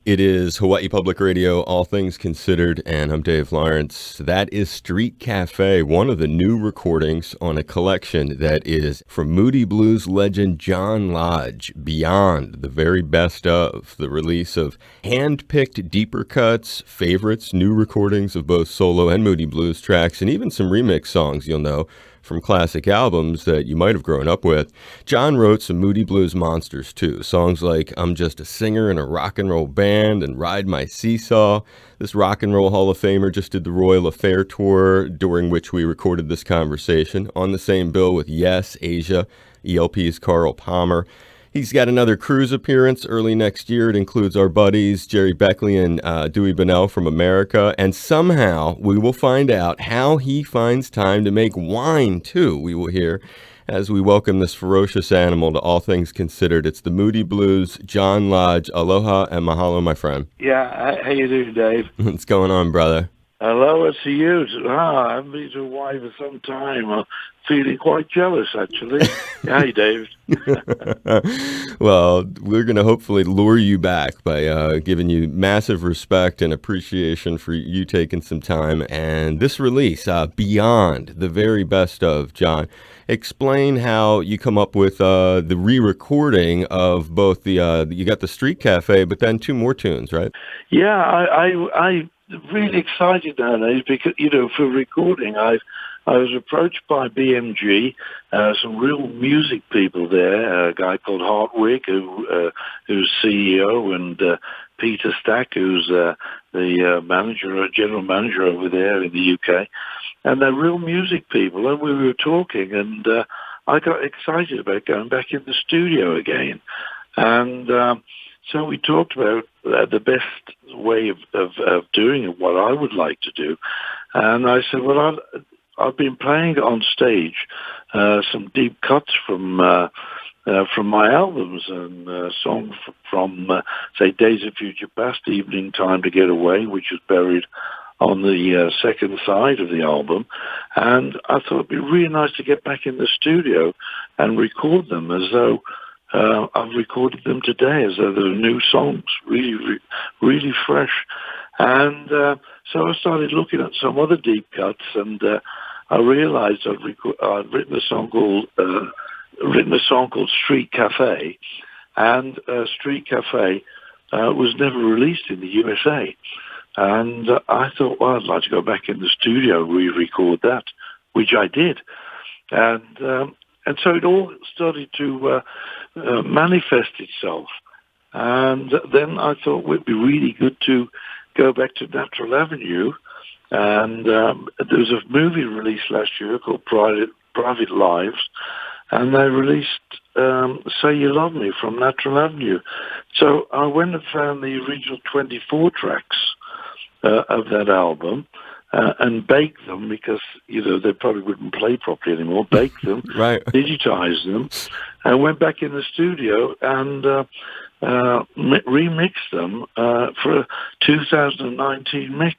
It is Hawaii Public Radio, all things considered, and I'm Dave Lawrence. That is Street Cafe, one of the new recordings on a collection that is from Moody Blues legend John Lodge, Beyond, the very best of, the release of hand-picked deeper cuts, favorites, new recordings of both solo and Moody Blues tracks, and even some remix songs you'll know from classic albums that you might have grown up with. John wrote some Moody Blues monsters too, songs like I'm Just a Singer in a Rock and Roll Band and Ride My Seesaw. This rock and roll Hall of Famer just did the Royal Affair tour, during which we recorded this conversation, on the same bill with Yes, Asia, ELP's Carl Palmer. He's got another cruise appearance early next year. It includes our buddies Jerry Beckley and Dewey Bunnell from America. And somehow we will find out how he finds time to make wine, too. We will hear as we welcome this ferocious animal to All Things Considered. It's the Moody Blues, John Lodge. Aloha and mahalo, my friend. Yeah, how you doing, Dave? What's going on, brother? Hello, it's you. I haven't been to Hawaii for some time. I'm feeling quite jealous, actually. Hey, Dave. Well, we're going to hopefully lure you back by giving you massive respect and appreciation for you taking some time. And this release, Beyond, the very best of, John, explain how you come up with the re-recording of both the, you got the Street Cafe, but then two more tunes, right? Yeah, I really excited nowadays because, for recording, I was approached by BMG, some real music people there, a guy called Hartwig, who's CEO, and Peter Stack, who's the general manager over there in the UK. And they're real music people, and we were talking, and I got excited about going back in the studio again. And so we talked about the best way of doing it, what I would like to do. And I said, well, I've been playing on stage some deep cuts from my albums and songs from, say, Days of Future Past, Evening Time to Get Away, which was buried on the second side of the album. And I thought it'd be really nice to get back in the studio and record them as though I've recorded them today, as though they're new songs, really fresh. And so I started looking at some other deep cuts, and I realized I'd written a song called Street Cafe, and Street Cafe was never released in the USA. And I thought, well, I'd like to go back in the studio and re-record that, which I did. And so it all started to manifest itself. And then I thought it would be really good to go back to Natural Avenue. And there was a movie released last year called Private Lives. And they released Say You Love Me from Natural Avenue. So I went and found the original 24 tracks of that album. And bake them because, they probably wouldn't play properly anymore. Bake them, Right. Digitize them, and went back in the studio and remixed them for a 2019 mix.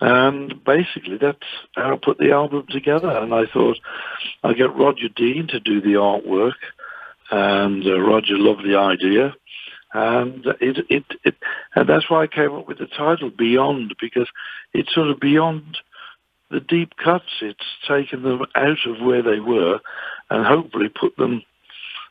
And basically that's how I put the album together. And I thought I'd get Roger Dean to do the artwork, and Roger loved the idea. And and that's why I came up with the title Beyond, because it's sort of beyond the deep cuts. It's taken them out of where they were and hopefully put them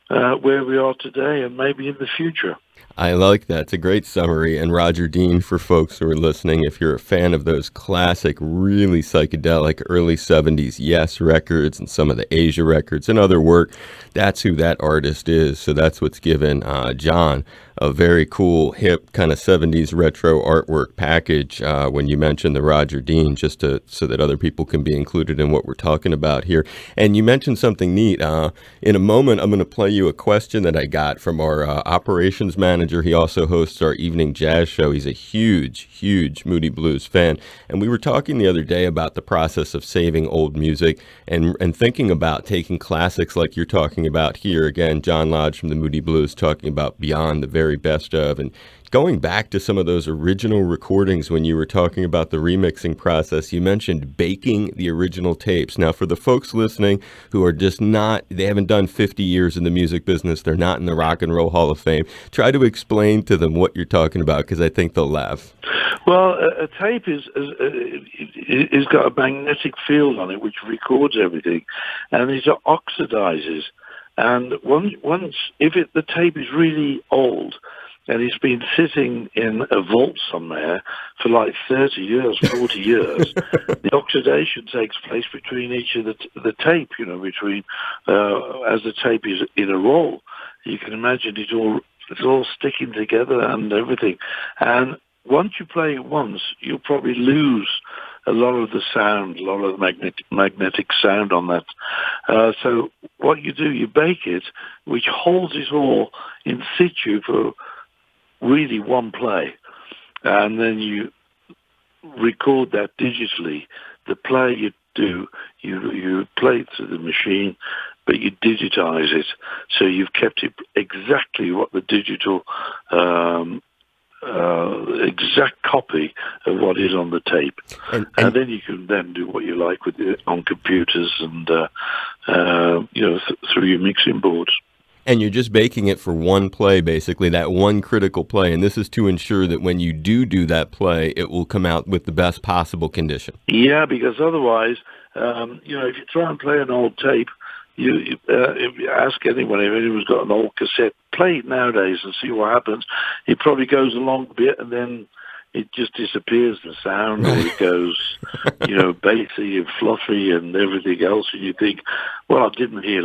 where we are today and maybe in the future. I like that. It's a great summary. And Roger Dean, for folks who are listening, if you're a fan of those classic, really psychedelic early 70s Yes records and some of the Asia records and other work, that's who that artist is. So that's what's given John a very cool, hip, kind of 70s retro artwork package when you mentioned the Roger Dean, just so that other people can be included in what we're talking about here. And you mentioned something neat. In a moment, I'm going to play you a question that I got from our operations manager. He also hosts our evening jazz show. He's a huge Moody Blues fan. And we were talking the other day about the process of saving old music and thinking about taking classics like you're talking about here. Again, John Lodge from the Moody Blues talking about Beyond, the very best of, and Going back to some of those original recordings when you were talking about the remixing process, you mentioned baking the original tapes. Now, for the folks listening who are just not, they haven't done 50 years in the music business, they're not in the Rock and Roll Hall of Fame, try to explain to them what you're talking about, because I think they'll laugh. Well, a tape is got a magnetic field on it which records everything, and it oxidizes. And once if the tape is really old, and it's been sitting in a vault somewhere for like 30 years, 40 years, the oxidation takes place between each of the tape, between as the tape is in a roll. You can imagine it's all sticking together and everything. And once you play it once, you'll probably lose a lot of the sound, a lot of the magnetic sound on that. So what you do, you bake it, which holds it all in situ for really one play. And then you record that digitally. The play you do, you play it to the machine, but you digitize it. So you've kept it exactly what the digital exact copy of what is on the tape, and then you can then do what you like with it on computers and through your mixing boards. And you're just baking it for one play, basically, that one critical play. And this is to ensure that when you do that play, it will come out with the best possible condition. Yeah, because otherwise, if you try and play an old tape, if you ask anyone, if anyone's got an old cassette, play it nowadays and see what happens. It probably goes along a bit and then it just disappears, the sound, or it goes, bassy and fluffy and everything else. And you think, well, I didn't hear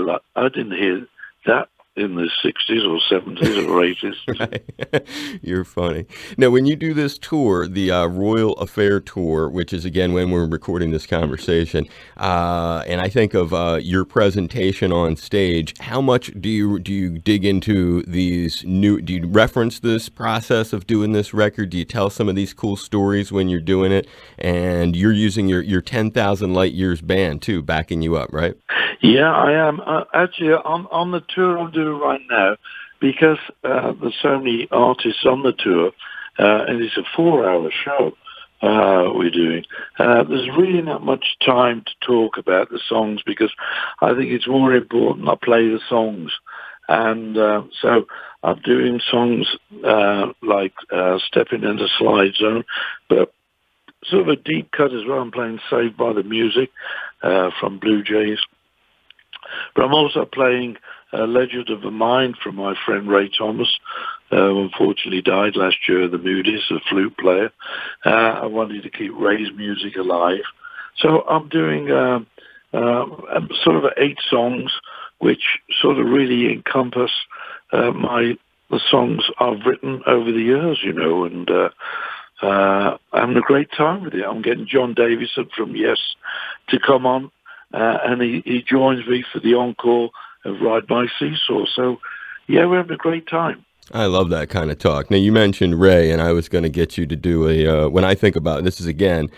that in the 60s or 70s or 80s. Right. You're funny. Now, when you do this tour, the Royal Affair Tour, which is, again, when we're recording this conversation, and I think of your presentation on stage, how much do you dig into these do you reference this process of doing this record? Do you tell some of these cool stories when you're doing it? And you're using your 10,000 Light Years band, too, backing you up, right? Yeah, I am. Actually, on the tour I'm doing right now, because there's so many artists on the tour, and it's a 4-hour show we're doing, there's really not much time to talk about the songs, because I think it's more important I play the songs. And so I'm doing songs like Stepping Into Slide Zone, but sort of a deep cut as well. I'm playing Saved by the Music from Blue Jays. But I'm also playing Legend of the Mind from my friend Ray Thomas, who unfortunately died last year, the Moody's, a flute player. I wanted to keep Ray's music alive. So I'm doing sort of 8 songs, which sort of really encompass the songs I've written over the years, and I'm having a great time with it. I'm getting John Davison from Yes to come on. And he joins me for the encore of Ride My Seesaw. So, yeah, we're having a great time. I love that kind of talk. Now, you mentioned Ray, and I was going to get you to do when I think about this is, again,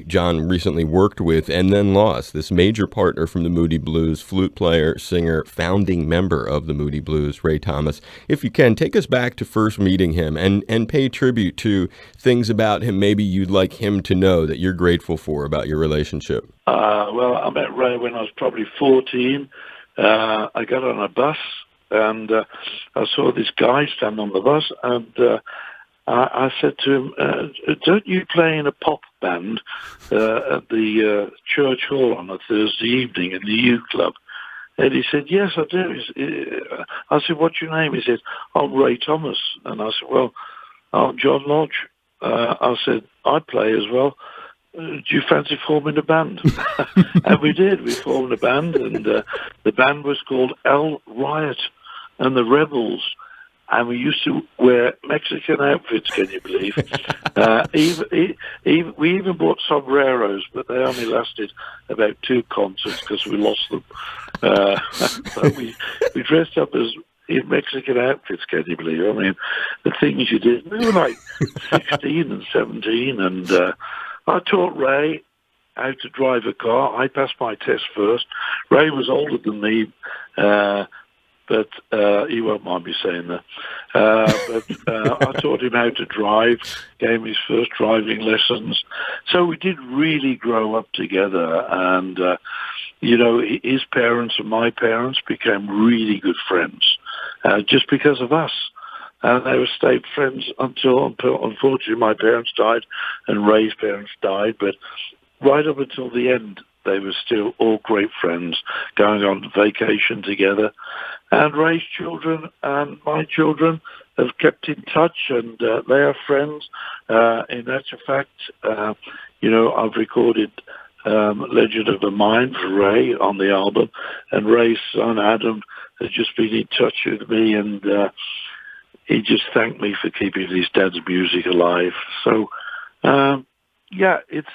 John recently worked with and then lost this major partner from the Moody Blues, flute player, singer, founding member of the Moody Blues, Ray Thomas. If you can, take us back to first meeting him and pay tribute to things about him maybe you'd like him to know that you're grateful for about your relationship. Well, I met Ray when I was probably 14. I got on a bus, and I saw this guy stand on the bus, and I said to him, don't you play in a pop band at the church hall on a Thursday evening in the U Club? And he said, yes, I do. I said, what's your name? He said, I'm Ray Thomas. And I said, well, I'm John Lodge. I said, I play as well. Do you fancy forming a band? And we did. We formed a band, and the band was called El Riot and the Rebels. And we used to wear Mexican outfits, can you believe? We even bought sombreros, but they only lasted about 2 concerts because we lost them. But we dressed up in Mexican outfits, can you believe? I mean, the things you did. We were like 16 and 17, and I taught Ray how to drive a car. I passed my test first. Ray was older than me. but he won't mind me saying that. I taught him how to drive, gave him his first driving lessons. So we did really grow up together, and his parents and my parents became really good friends just because of us. And they were stayed friends until, unfortunately, my parents died and Ray's parents died. But right up until the end, they were still all great friends, going on vacation together. And Ray's children and my children have kept in touch, and they are friends. In actual fact, I've recorded Legend of the Mind for Ray on the album, and Ray's son Adam has just been in touch with me, and he just thanked me for keeping his dad's music alive. So, it's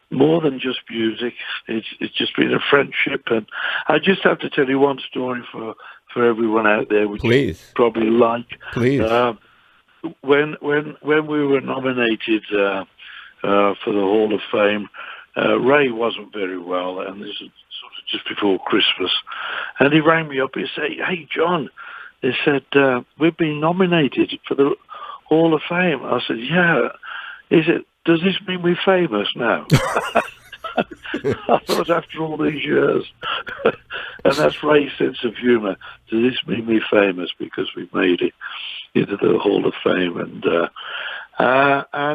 more than just music. It's just been a friendship, and I just have to tell you one story for everyone out there, which you probably like. Please. When we were nominated for the Hall of Fame, Ray wasn't very well, and this was sort of just before Christmas, and he rang me up. He said, "Hey, John," they said, "we've been nominated for the Hall of Fame." I said, "Yeah." He said, "Does this mean we're famous now?" I thought, after all these years, and that's Ray's sense of humour. Does this mean we're famous because we've made it into the Hall of Fame? And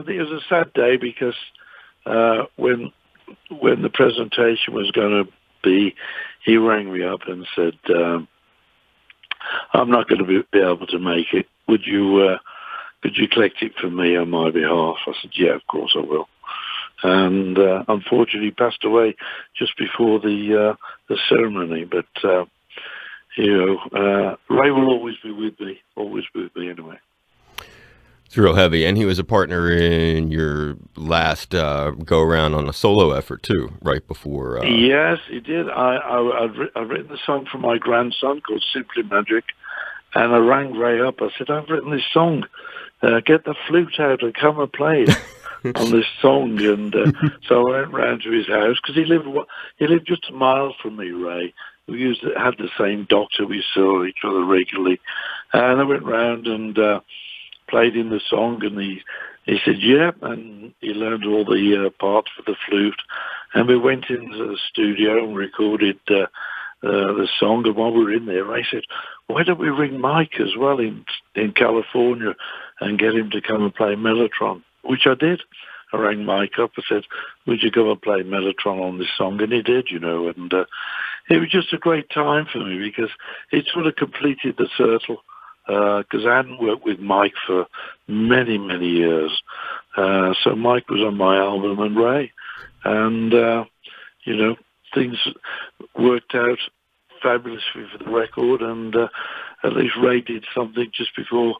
it was a sad day because when the presentation was going to be, he rang me up and said, "I'm not going to be able to make it. Could you collect it for me on my behalf?" I said, "Yeah, of course I will." And unfortunately, he passed away just before the ceremony. But Ray will always be with me anyway. It's real heavy, and he was a partner in your last go around on a solo effort too, right before. Yes, he did. I've written a song for my grandson called "Simply Magic," and I rang Ray up. I said, "I've written this song. Get the flute out and come and play it on this song." And so I went round to his house because he lived just a mile from me, Ray. We had the same doctor. We saw each other regularly, and I went round and played him the song, and he said, "Yeah," and he learned all the parts for the flute, and we went into the studio and recorded the song. And while we were in there, I said, "Why don't we ring Mike as well in California and get him to come and play Mellotron?" Which I did. I rang Mike up and said, "Would you come and play Mellotron on this song?" And he did, and it was just a great time for me because it sort of completed the circle, because I hadn't worked with Mike for many, many years. So Mike was on my album and Ray, and things worked out fabulously for the record, and at least Ray did something just before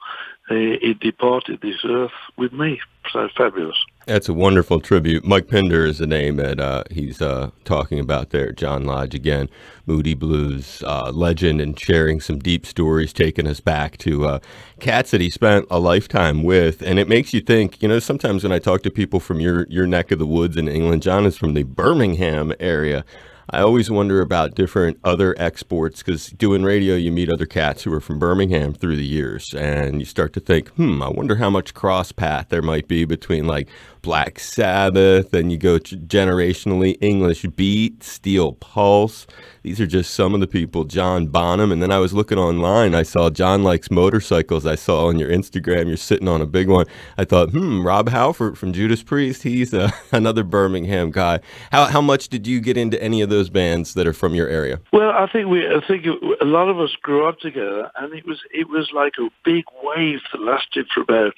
he departed this earth with me. So fabulous. That's a wonderful tribute. Mike Pinder is the name that he's talking about there. John Lodge again, Moody Blues legend, and sharing some deep stories, taking us back to cats that he spent a lifetime with. And it makes you think, sometimes when I talk to people from your neck of the woods in England, John is from the Birmingham area. I always wonder about different other exports, because doing radio, you meet other cats who are from Birmingham through the years, and you start to think, I wonder how much cross path there might be between like Black Sabbath, and you go generationally, English Beat, Steel Pulse. These are just some of the people, John Bonham. And then I was looking online, I saw John likes motorcycles. I saw on your Instagram, you're sitting on a big one. I thought, Rob Halford from Judas Priest, he's another Birmingham guy. How much did you get into any of those bands that are from your area? Well, I think a lot of us grew up together, and it was like a big wave that lasted for about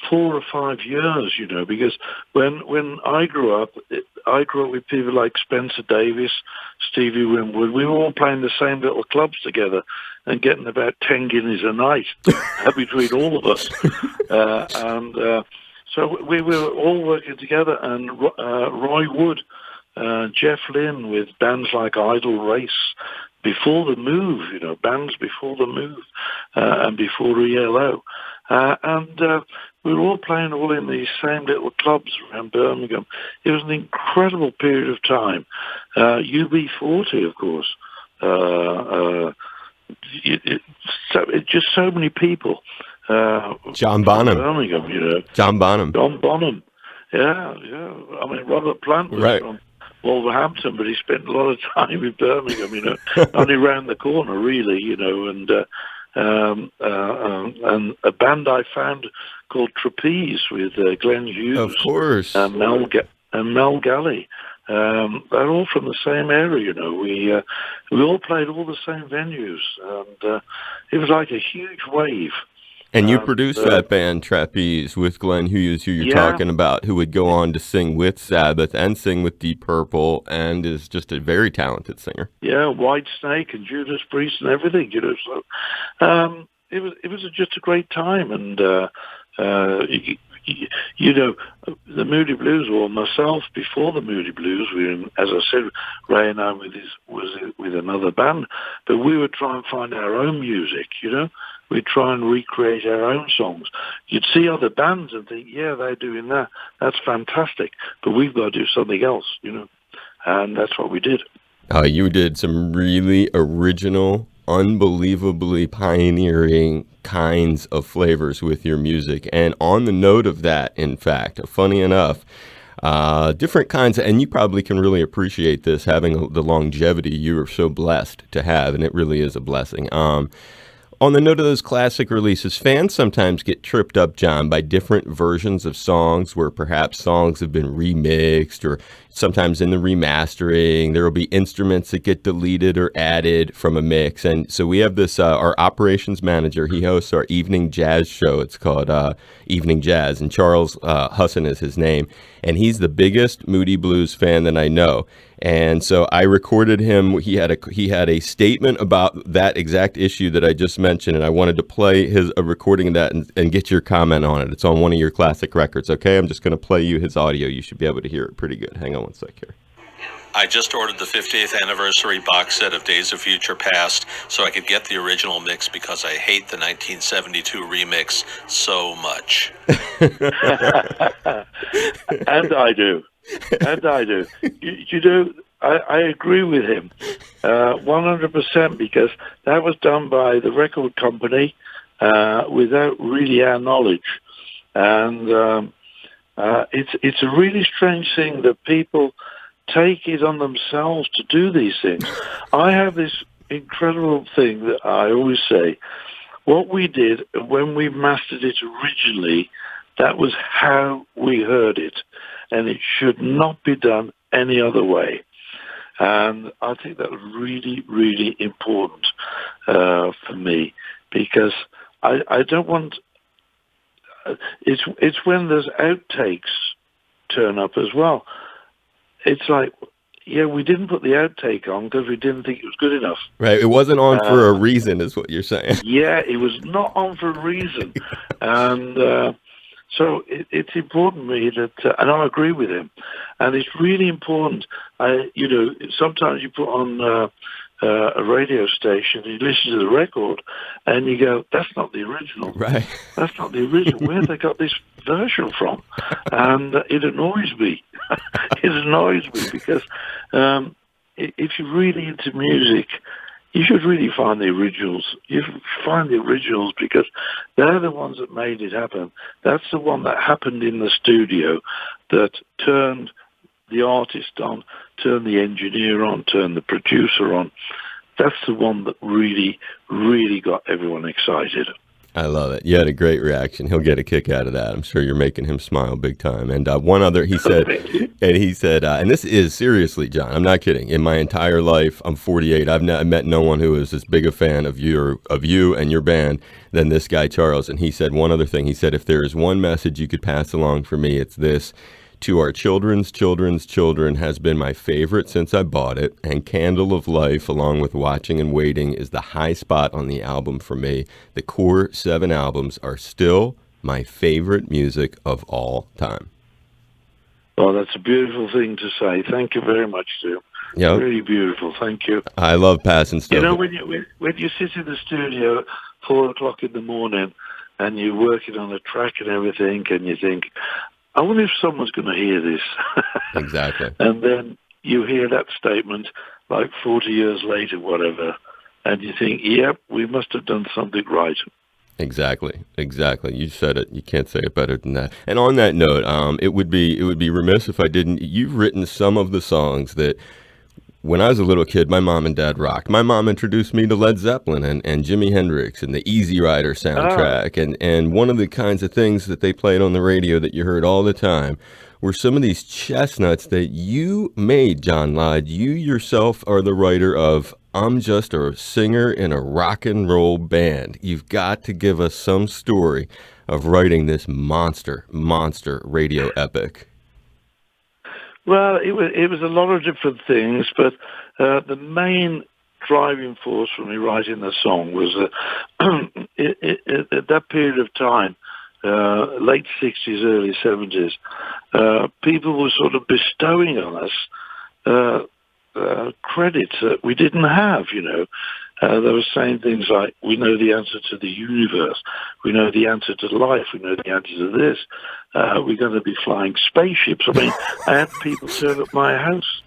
4 or 5 years, because when I grew up with people like Spencer Davis, Stevie Winwood. We were all playing the same little clubs together and getting about 10 guineas a night between all of us. So we were all working together, and Roy Wood, Jeff Lynne with bands like Idle Race, Before the Move, bands Before the Move, and Before ELO. We were all playing all in these same little clubs around Birmingham. It was an incredible period of time. UB40, of course, it's just so many people. John From Bonham. Birmingham, John Bonham. John Bonham. Yeah. I mean, Robert Plant was Right. from Wolverhampton, but he spent a lot of time in Birmingham, only round the corner, really, and a band I found called Trapeze with Glenn Hughes. Of course. And Mel Galley. They're all from the same area, We all played all the same venues, and it was like a huge wave. And you produced that band, Trapeze, with Glenn Hughes, who you're talking about, who would go on to sing with Sabbath and sing with Deep Purple, and is just a very talented singer. Yeah, White Snake and Judas Priest and everything, So it was just a great time, and the Moody Blues, or myself before the Moody Blues, as I said, Ray and I was with another band, but we would try and find our own music, We'd try and recreate our own songs. You'd see other bands and think, yeah, they're doing that. That's fantastic. But we've got to do something else, And that's what we did. You did some really original, unbelievably pioneering kinds of flavors with your music. And on the note of that, in fact, funny enough, different kinds, and you probably can really appreciate this, having the longevity you are so blessed to have, and it really is a blessing. On the note of those classic releases, fans sometimes get tripped up, John, by different versions of songs where perhaps songs have been remixed, or sometimes in the remastering, there will be instruments that get deleted or added from a mix. And so we have this, our operations manager, he hosts our evening jazz show. It's called Evening Jazz, and Charles Husson is his name. And he's the biggest Moody Blues fan that I know. And so I recorded him. He had a statement about that exact issue that I just mentioned, and I wanted to play a recording of that and get your comment on it. It's on one of your classic records, okay? I'm just going to play you his audio. You should be able to hear it pretty good. Hang on one sec here. I just ordered the 50th anniversary box set of Days of Future Past so I could get the original mix because I hate the 1972 remix so much. And I do. I agree with him 100%, because that was done by the record company without really our knowledge. And it's a really strange thing that people take it on themselves to do these things. I have this incredible thing that I always say. What we did when we mastered it originally, that was how we heard it. And it should not be done any other way. And I think that was really, really important for me, because I don't want... It's when there's outtakes turn up as well. It's like, yeah, we didn't put the outtake on because we didn't think it was good enough. Right, it wasn't on for a reason, is what you're saying. Yeah, it was not on for a reason. And so it's important to me that, and I agree with him, and it's really important. Sometimes you put on a radio station, you listen to the record, and you go, that's not the original. Right. That's not the original. Where they got this version from? And it annoys me. It annoys me because if you're really into music, you should really find the originals. You should find the originals because they're the ones that made it happen. That's the one that happened in the studio that turned the artist on, turned the engineer on, turned the producer on. That's the one that really, really got everyone excited. I love it. You had a great reaction. He'll get a kick out of that. I'm sure you're making him smile big time. And one other, he said, and this is seriously, John, I'm not kidding. In my entire life, I'm 48. I've met no one who is as big a fan of you and your band than this guy, Charles. And he said one other thing. He said, if there is one message you could pass along for me, it's this. To Our Children's Children's Children has been my favorite since I bought it, and Candle of Life, along with Watching and Waiting, is the high spot on the album for me. The core 7 albums are still my favorite music of all time. Well, that's a beautiful thing to say. Thank you very much, Sue. Yep. Really beautiful. Thank you. I love passing stuff. You know, when you sit in the studio at 4 o'clock in the morning and you're working on a track and everything, and you think, I wonder if someone's going to hear this. Exactly. And then you hear that statement like 40 years later, whatever, and you think, yep, we must have done something right. Exactly. You said it. You can't say it better than that. And on that note, it would be remiss if I didn't. You've written some of the songs that, when I was a little kid, my mom and dad rocked. My mom introduced me to Led Zeppelin and Jimi Hendrix and the Easy Rider soundtrack. And one of the kinds of things that they played on the radio that you heard all the time were some of these chestnuts that you made, John Lodge. You yourself are the writer of I'm Just a Singer in a Rock and Roll Band. You've got to give us some story of writing this monster radio epic. Well, it was a lot of different things, but the main driving force for me writing the song was at that period of time, late 60s, early 70s, people were sort of bestowing on us credits that we didn't have, They were saying things like, we know the answer to the universe, we know the answer to life, we know the answer to this, we're going to be flying spaceships. I mean, I had people turn up my house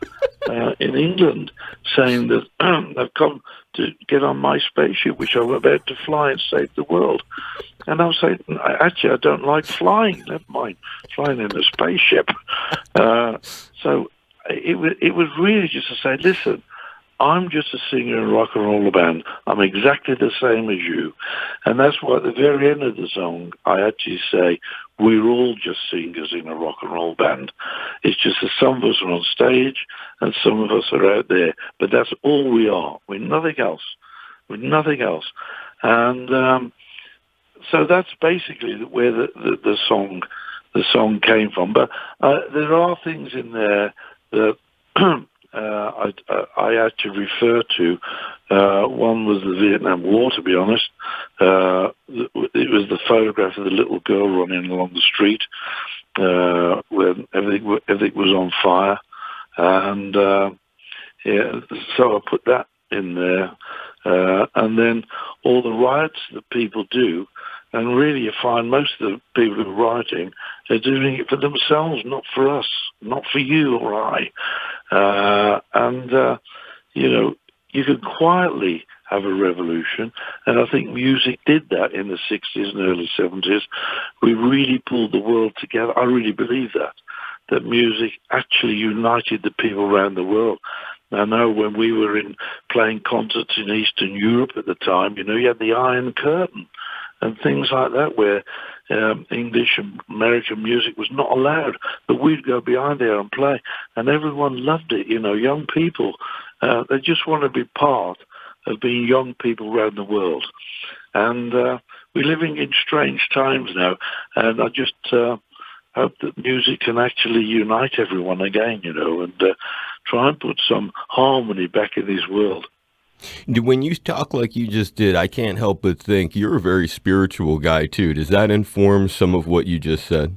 in England saying that they've come to get on my spaceship, which I'm about to fly and save the world. And I was saying, actually, I don't like flying, never mind flying in a spaceship. So it was really just to say, listen, I'm just a singer in a rock and roll band. I'm exactly the same as you. And that's why at the very end of the song, I actually say, we're all just singers in a rock and roll band. It's just that some of us are on stage and some of us are out there. But that's all we are. We're nothing else. And so that's basically where the song came from. But there are things in there that I had to refer to. One was the Vietnam War, to be honest. It was the photograph of the little girl running along the street when everything was on fire. And so I put that in there. And then all the riots that people do, and really you find most of the people who are writing are doing it for themselves, not for us, not for you or I. You can quietly have a revolution, and I think music did that in the 60s and early 70s. We really pulled the world together. I really believe that music actually united the people around the world. I know when we were playing concerts in Eastern Europe at the time, you had the Iron Curtain and things like that, where English and American music was not allowed, but we'd go behind there and play, and everyone loved it. Young people, they just want to be part of being young people around the world. And we're living in strange times now, and I just hope that music can actually unite everyone again, and try and put some harmony back in this world. When you talk like you just did, I can't help but think you're a very spiritual guy, too. Does that inform some of what you just said?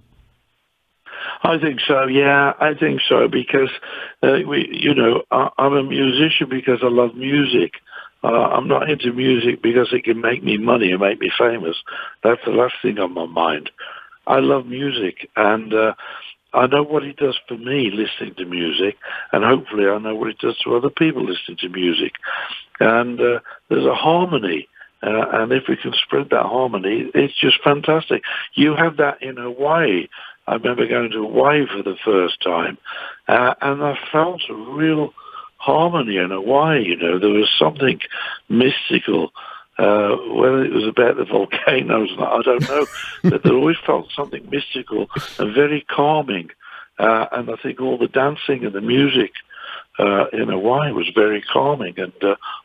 I think so, yeah. I think so, because, I'm a musician because I love music. I'm not into music because it can make me money and make me famous. That's the last thing on my mind. I love music, and I know what it does for me listening to music, and hopefully I know what it does to other people listening to music. And there's a harmony, and if we can spread that harmony, it's just fantastic. You have that in Hawaii. I remember going to Hawaii for the first time, and I felt a real harmony in Hawaii. There was something mystical. Whether it was about the volcanoes, I don't know, but there always felt something mystical and very calming. And I think all the dancing and the music in Hawaii was very calming and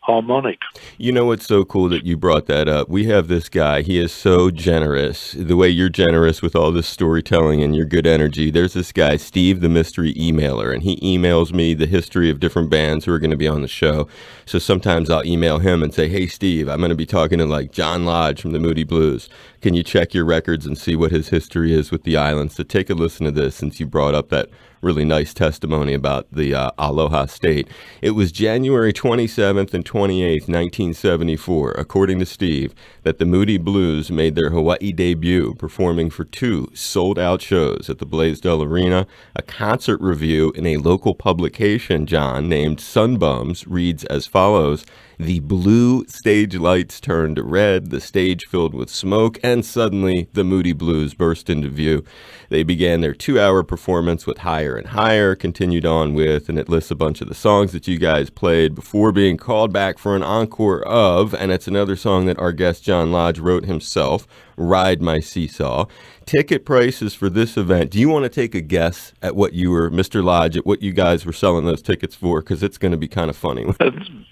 harmonic. You know what's so cool that you brought that up? We have this guy. He is so generous. The way you're generous with all this storytelling and your good energy. There's this guy, Steve, the mystery emailer, and he emails me the history of different bands who are going to be on the show. So sometimes I'll email him and say, hey, Steve, I'm going to be talking to like John Lodge from the Moody Blues. Can you check your records and see what his history is with the islands? So take a listen to this since you brought up that really nice testimony about the Aloha State. It was January 27th and 28th, 1974, according to Steve, that the Moody Blues made their Hawaii debut, performing for 2 sold-out shows at the Blaisdell Arena. A concert review in a local publication, John, named Sunbums, reads as follows: "The blue stage lights turned red, the stage filled with smoke, and suddenly the Moody Blues burst into view. They began their 2-hour performance with Higher and Higher, continued on with," and it lists a bunch of the songs that you guys played before being called back for an encore of, and it's another song that our guest John Lodge wrote himself, "Ride My Seesaw." Ticket prices for this event. Do you want to take a guess at what you were, Mr. Lodge, at what you guys were selling those tickets for? Because it's going to be kind of funny. $5.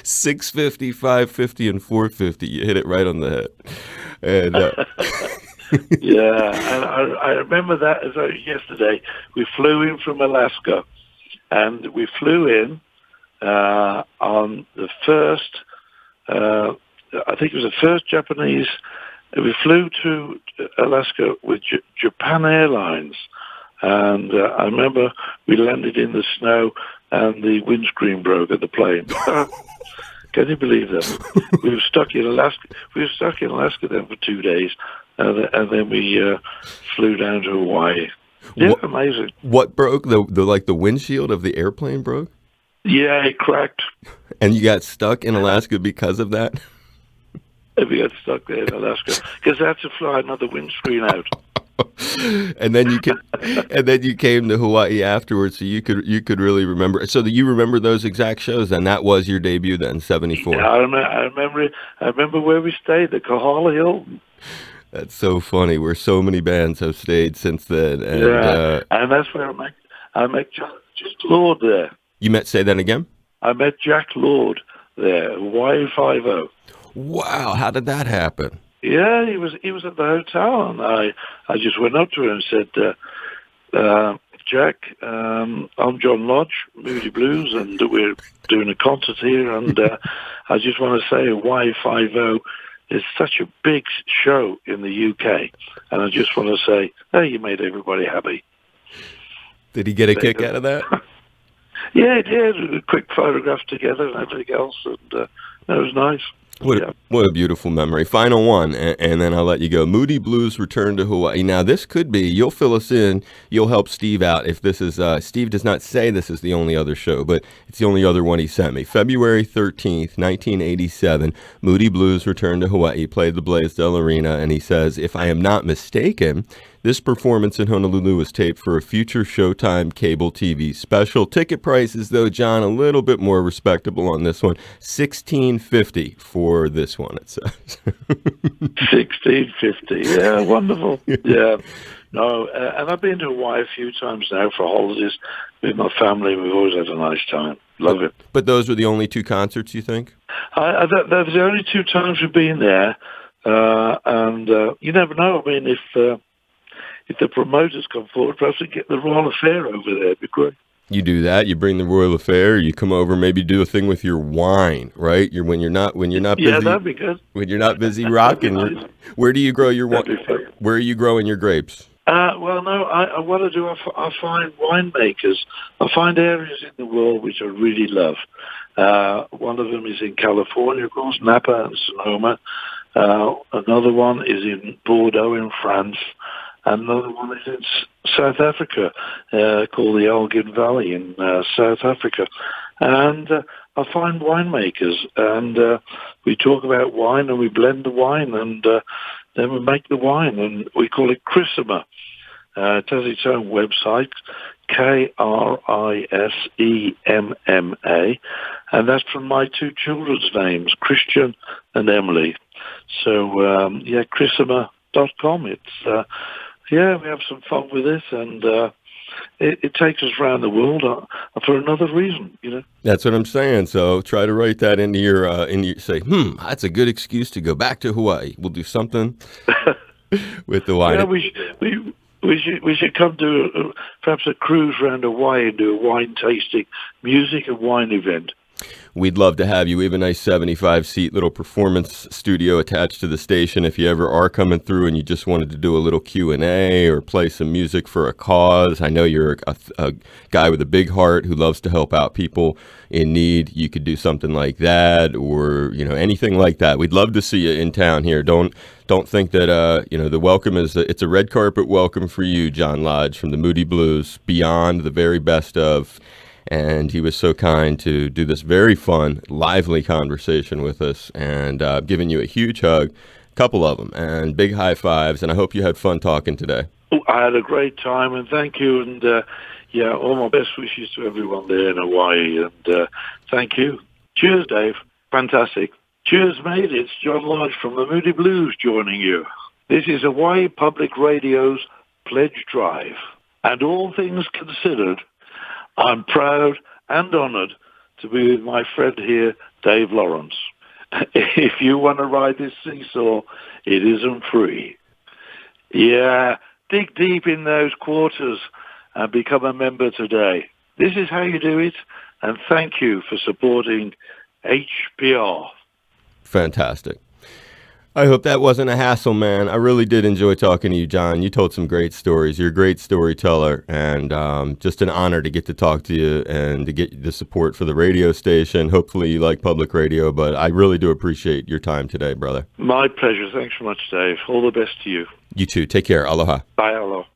$6.50, $5.50, and $4.50. You hit it right on the head. And Yeah, and I remember that as yesterday. We flew in from Alaska, and we flew in on the first, I think it was the first Japanese. We flew to Alaska with Japan Airlines, and I remember we landed in the snow and the windscreen broke at the plane. Can you believe that? We were stuck in Alaska. We were stuck in Alaska then for 2 days, and then we flew down to Hawaii. Yeah, amazing. What broke? The windshield of the airplane broke? Yeah, it cracked. And you got stuck in Alaska because of that? We got stuck there in Alaska because they had to fly another windscreen out. and then you came to Hawaii afterwards, so you could really remember. So that you remember those exact shows, and that was your debut then, 74. Yeah, I remember where we stayed, the Kahala Hilton. That's so funny. Where so many bands have stayed since then. And, and that's where I met Jack Lord there. You met? Say that again. I met Jack Lord there, Hawaii 5-0. Wow, how did that happen? Yeah, he was at the hotel, and I just went up to him and said, "Jack, I'm John Lodge, Moody Blues, and we're doing a concert here, and I just want to say Hawaii 5-0 is such a big show in the UK, and I just want to say, hey, you made everybody happy." Did he get a kick out of that? Yeah, he did. Quick photographs together and everything else, and that was nice. What a beautiful memory. Final one, and then I'll let you go. Moody Blues return to Hawaii. Now, this could be, you'll fill us in, you'll help Steve out if this is, Steve does not say this is the only other show, but it's the only other one he sent me. February 13th, 1987, Moody Blues returned to Hawaii, played the Blaisdell Arena, and he says, if I am not mistaken, this performance in Honolulu was taped for a future Showtime cable TV special. Ticket prices, though, John, a little bit more respectable on this one. $16.50 for this one, it says. $16.50. Yeah, wonderful. Yeah. No, and I've been to Hawaii a few times now for holidays with my family. We've always had a nice time. Love it. But those were the only 2 concerts, you think? Those are the only 2 times we've been there. And you never know. I mean, if the promoters come forward, perhaps we get the Royal Affair over there. It'd be great. You do that. You bring the Royal Affair. You come over, maybe do a thing with your wine, right? When you're not busy. Yeah, that'd be good. When you're not busy rocking. Nice. Where do you grow your wine? Where are you growing your grapes? Well, no, I want to do. I find winemakers. I find areas in the world which I really love. One of them is in California, of course, Napa and Sonoma. Another one is in Bordeaux in France. Another one is in South Africa, called the Elgin Valley in South Africa. And I find winemakers, and we talk about wine, and we blend the wine, and then we make the wine, and we call it Chrisima. It has its own website, KRISEMMA, and that's from my 2 children's names, Christian and Emily. So, Chrisima.com. It's... we have some fun with this, and it takes us around the world for another reason, you know. That's what I'm saying. So try to write that into your say, that's a good excuse to go back to Hawaii. We'll do something with the wine. Yeah, we should come to perhaps a cruise around Hawaii and do a wine tasting, music and wine event. we'd love to have you. We have a nice 75-seat little performance studio attached to the station. If you ever are coming through and you just wanted to do a little Q&A or play some music for a cause, I know you're a guy with a big heart who loves to help out people in need. You could do something like that, or anything like that. We'd love to see you in town here. Don't think that the welcome is it's a red carpet welcome for you, John Lodge from the Moody Blues, beyond the very best of. And he was so kind to do this very fun, lively conversation with us, and giving you a huge hug, a couple of them, and big high fives. And I hope you had fun talking today. I had a great time, and thank you. And all my best wishes to everyone there in Hawaii. And thank you. Cheers, Dave. Fantastic. Cheers, mate. It's John Lodge from the Moody Blues joining you. This is Hawaii Public Radio's Pledge Drive. And all things considered, I'm proud and honored to be with my friend here, Dave Lawrence. If you want to ride this seesaw, it isn't free. Yeah, dig deep in those quarters and become a member today. This is how you do it, and thank you for supporting HPR. Fantastic. I hope that wasn't a hassle, man. I really did enjoy talking to you, John. You told some great stories. You're a great storyteller, and just an honor to get to talk to you and to get the support for the radio station. Hopefully you like public radio, but I really do appreciate your time today, brother. My pleasure. Thanks so much, Dave. All the best to you. You too. Take care. Aloha. Bye, aloha.